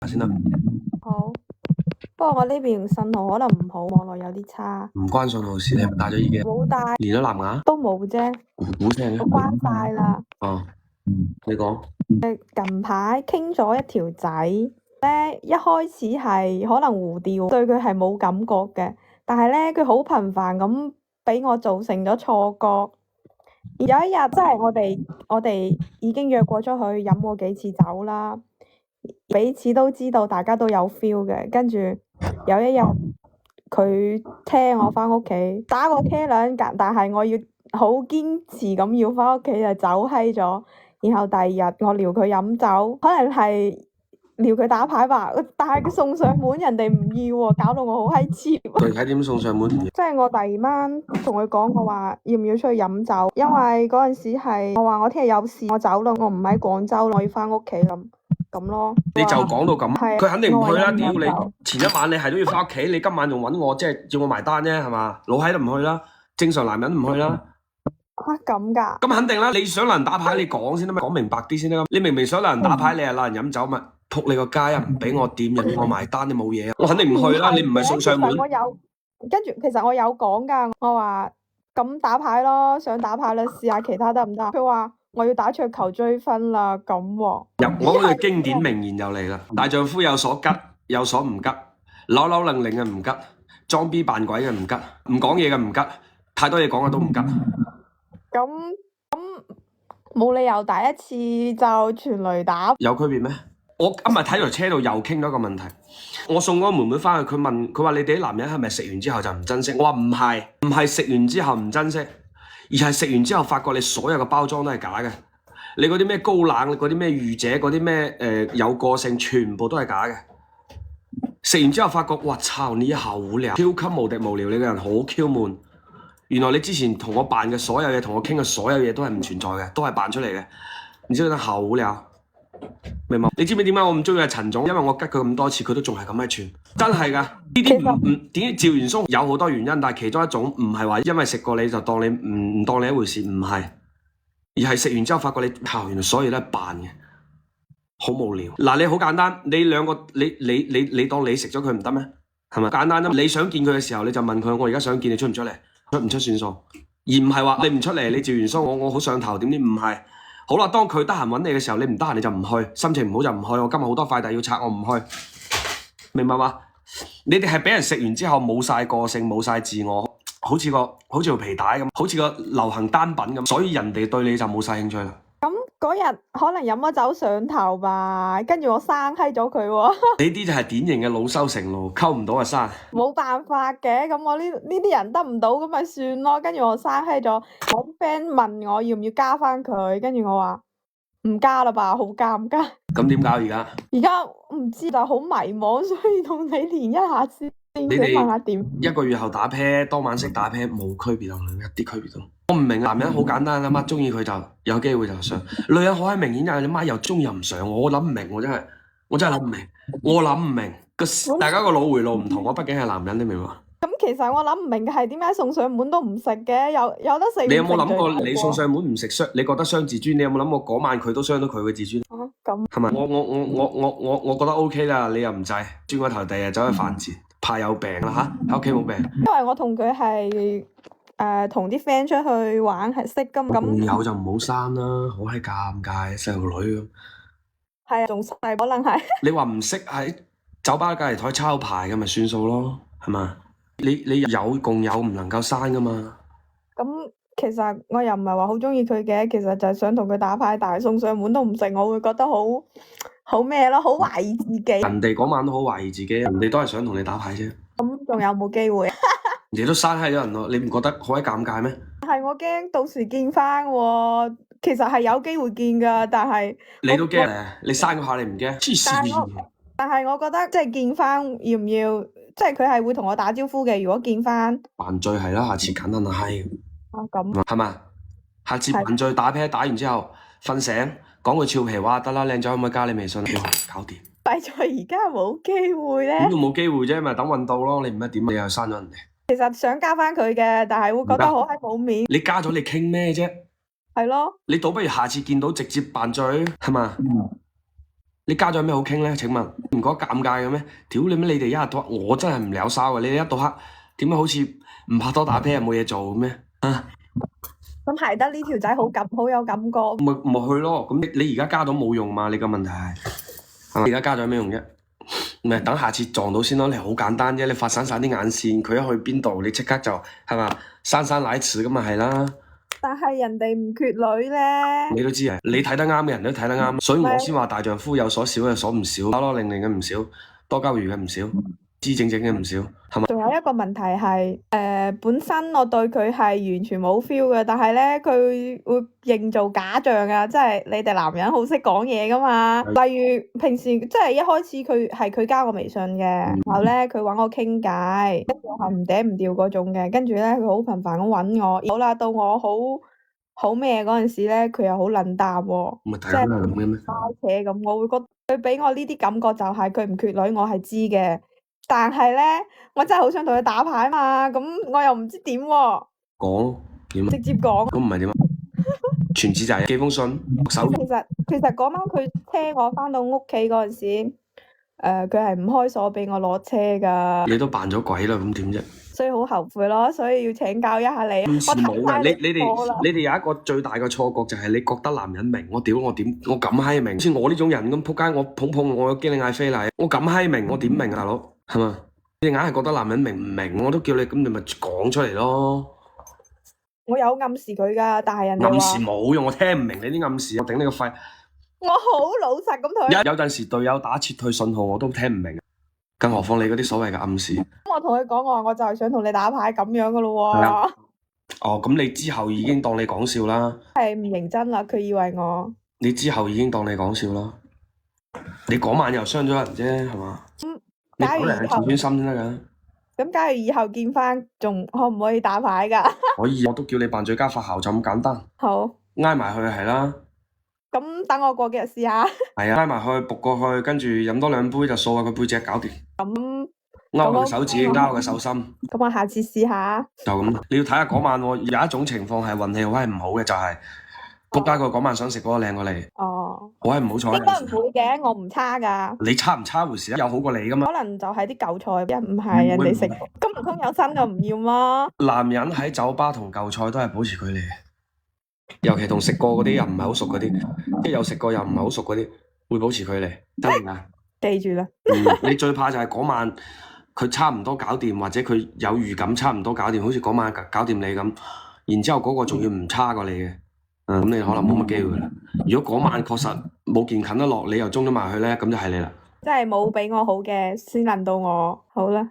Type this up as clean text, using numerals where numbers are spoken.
先啦。好，不過我呢邊信號可能唔好，網絡有啲差。唔關信號事，你係咪戴咗耳機？冇戴，連咗藍牙都冇啫。鼓聲嘅。我關晒啦。哦，你講。近排傾咗一條仔咧，一開始係可能胡調，對佢係冇感覺嘅，但係咧佢好頻繁咁俾我造成咗錯覺。有一日即係我哋已經約過出去飲過幾次酒啦，彼此都知道大家都有 feel 嘅。跟住有一日佢聽我返屋企，打個茄兩格，但係我要好堅持咁要返屋企就走閪咗。然後第二日我撩佢飲酒，可能係撩佢打牌吧，但係佢送上門，人哋唔要喎，搞到我好閪切。具體點送上門？即係我第二晚同佢講，我話要唔要出去飲酒，因為嗰陣時係我話我聽日有事，我走咯，我唔喺廣州，我要返屋企咁咯。你就講到咁，係佢肯定唔去啦。我屌你話飲酒，前一晚你係都要翻屋企，你今晚仲揾我，即係叫我埋單啫，係嘛？老閪都唔去啦，正常男人唔去啦。嚇咁㗎？咁肯定啦，你想鬧人打牌，你講先啦，講明白啲先啦。你明明想鬧人打牌，你係鬧人飲酒咪仆你個街啊！唔俾我點，又要我埋單，你冇嘢啊！我肯定唔去啦，你唔係送上門。其實我有講㗎，我話咁打牌咯，想打牌啦，試下其他得唔得？佢話我要打桌球追分啦，咁喎。我嗰句經典名言又嚟啦！大丈夫有所急，有所唔急，扭扭擰擰嘅唔急，裝逼扮鬼嘅唔急，唔講嘢嘅唔急，太多嘢講嘅都唔急。咁冇理由第一次就全雷打。有區別咩？我今日睇條車度又傾到一個問題。我送嗰個妹妹翻去，佢問佢話：你哋啲男人係咪食完之後就唔珍惜？我話唔係，唔係食完之後唔珍惜，而係食完之後發覺你所有嘅包裝都係假嘅。你嗰啲咩高冷，嗰啲咩御姐，嗰啲咩有個性，全部都係假嘅。食完之後發覺，哇操！你好無聊，超級無敵無聊，你個人好 Q 悶。原來你之前同我扮嘅所有嘢，同我傾嘅所有嘢都係唔存在嘅，都係扮出嚟嘅。你知唔知好無聊？明冇？你知唔知點解我唔中意阿陳總？因為我吉佢咁多次，佢都仲係咁喺串，真係噶。呢啲唔點解趙元松有好多原因，但係其中一種唔係話因為食過你就當你唔當你一回事，唔係，而係食完之後發覺你原來所有都係扮嘅，好無聊。嗱，你好簡單，你兩個你當你食咗佢唔得咩？係咪簡單啫？你想見佢嘅時候，你就問佢：我而家想見你出唔出嚟？出唔出算數，而唔係話你唔出嚟，你趙元松我好上頭點點唔係。好啦，當佢得閒揾你嘅時候，你唔得閒你就唔去，心情唔好就唔去。我今日好多快遞要拆，我唔去，明白嗎？你哋係俾人食完之後冇晒個性，冇晒自我，好似個皮帶咁，好似個流行單品咁，所以人哋對你就冇晒興趣啦。咁嗰日可能飲咗酒上頭吧，跟住我生閪咗佢喎。你啲就係典型嘅老羞成怒，溝唔到啊生。冇辦法嘅，咁我呢啲人得唔到咁咪算咯。跟住我生閪咗，我 friend 問我要唔要加翻佢，跟住我話唔加啦吧，好尷尬。咁點搞而家？而家唔知就好迷茫，所以同你連一下先，你想問下點。一個月後打啤，當晚識打啤冇區別啊，一啲區別都冇。我唔明，男人好簡單啊嘛，中意佢就有機會就上。女人好係明顯啊，你媽又中意又唔上，我諗唔明，我真係諗唔明，我諗唔明。大家個腦回路唔同，我畢竟係男人，你明嘛？咁其實我諗唔明嘅係點解送上門都唔食嘅，有得食。你有冇諗過你送上門唔食傷？你覺得傷自尊？你有冇諗過嗰晚佢都傷到佢嘅自尊？咁係咪？我覺得 OK 啦，你又唔制，轉個頭第日走去犯賤，怕有病啦吓，喺屋企冇病。因為我同佢係同啲 friend 出去玩係識噶嘛，咁有就唔好生啦，好閪尷尬，細路女咁。係啊，仲細可能係。你話唔識喺酒吧隔離台抄牌嘅咪算數咯，係嘛？你有共有唔能夠生噶嘛？咁其實我又唔係話好中意佢嘅，其實就係想同佢打牌，但係送上門都唔食，我會覺得好咩咯，好懷疑自己。人哋嗰晚都好懷疑自己，人哋都係想同你打牌啫。咁仲有冇機會？人哋都生閪咗人咯，你唔覺得好閪尷尬咩？係我驚到時見翻喎，其實係有機會見噶，但係你都驚你生嗰下你唔驚？黐線！但係我覺得即係見翻要唔要？即係佢係會同我打招呼嘅。如果見翻扮醉係啦，下次緊撚閪。咁係嘛？下次扮醉打啤打完之後瞓醒講句俏皮話得啦，靚仔可唔可以加你微信？搞掂。弊在而家冇機會咧。點都冇機會啫，咪等運到咯。你唔係點？你又刪咗人哋。其實想加翻佢嘅，但係會覺得好閪冇面。你加咗你傾咩啫？係咯。你倒不如下次見到直接扮醉，係嘛？你加咗有咩好傾咧？請問唔覺得尷尬嘅咩？屌你咩？你哋一日到黑，我真係唔撩騷嘅。你哋一到黑點解好似唔拍拖打啤又冇嘢做嘅咩？啊，咁係得呢條仔好有感覺。咪去咯。咁你而家加到冇用嘛？你個問題係咪？而家加咗有咩用啫？咪等下次撞到先咯。你好簡單啫，你發散晒啲眼線，佢一去邊度，你即刻就係嘛？姍奶池咁咪係啦。但係人哋唔缺女咧。你都知啊，你睇得啱嘅人都睇得啱，所以我先話大丈夫有所少有所唔少，攞攞令令嘅唔少，多鳩魚嘅唔少，知整整嘅唔少，係咪？仲有一個問題係，本身我對佢係完全冇 feel 嘅，但係咧佢會營造假象啊，即係你哋男人好識講嘢噶嘛。例如平時即係一開始佢加我微信嘅，然後咧佢揾我傾偈，跟住我係唔嗲唔吊嗰種嘅，跟住咧佢好頻繁咁揾我，好啦，到我好咩嗰陣時咧，佢又好冷淡喎，即係咁嘅咩？拉扯咁，我會覺得佢俾我呢啲感覺就係佢唔缺女，我係知嘅。但係咧，我真係好想同佢打牌嘛，咁我又唔知點喎。講點？直接講。咁唔係點啊？傳紙仔寄封信，手其實嗰晚佢車我翻到屋企嗰陣時，佢係唔開鎖俾我攞車噶。你都扮咗鬼啦，咁點啫？所以好後悔咯，所以要請教一下你。冇嘅，你哋哋有一個最大嘅錯覺就係你覺得男人明，我屌我點我咁閪明？好似我呢種人咁仆街，我碰我驚你嗌飛嚟，我咁閪明，我點明啊大佬？係嘛？你硬係覺得男人明唔明？我都叫你咁，你咪講出嚟咯。我有暗示佢噶，但係人哋話暗示冇用，我聽唔明你啲暗示，我頂你個肺。我好老實咁同佢。有陣時隊友打撤退信號我都聽唔明，更何況你嗰啲所謂嘅暗示。我同佢講，我話我就係想同你打牌咁樣噶咯喎。哦，咁你之後已經當你講笑啦。係唔認真啦，佢以為我。你之後已經當你講笑啦。你嗰晚又傷咗人啫，係嘛？你嗰人係自尊心先得㗎。咁假如以後見翻，仲可唔可以打牌㗎？可以，我都叫你扮最佳發姣就咁簡單。好。挨埋去係啦。咁等我過幾日試下。係啊，挨埋去仆過去，跟住飲多兩杯就掃下佢背脊搞掂。咁。勾佢手指，勾佢手心。咁我下次試下。就咁，你要睇下嗰晚喎。有一種情況係運氣好係唔好嘅，就係仆街佢嗰晚想食嗰個靚過你。哦。好係唔好彩。應該唔會嘅，我唔差㗎。你差唔差回事啊？有好過你㗎嘛？可能就係啲舊菜，唔係人哋食。咁唔通有新嘅唔要嗎？男人喺酒吧同舊菜都係保持距離嘅，尤其同食過嗰啲又唔係好熟嗰啲，即係有食過又唔係好熟嗰啲，會保持距離，得唔得？記住啦。你最怕就係嗰晚佢差唔多搞掂，或者佢有預感差唔多搞掂，好似嗰晚搞掂你咁，然之後嗰個仲要唔差過你嘅，咁你可能冇乜機會啦。如果嗰晚確實冇件近得落，你又中咗埋去咧，咁就係你啦。真係冇比我好嘅，先輪到我，好啦。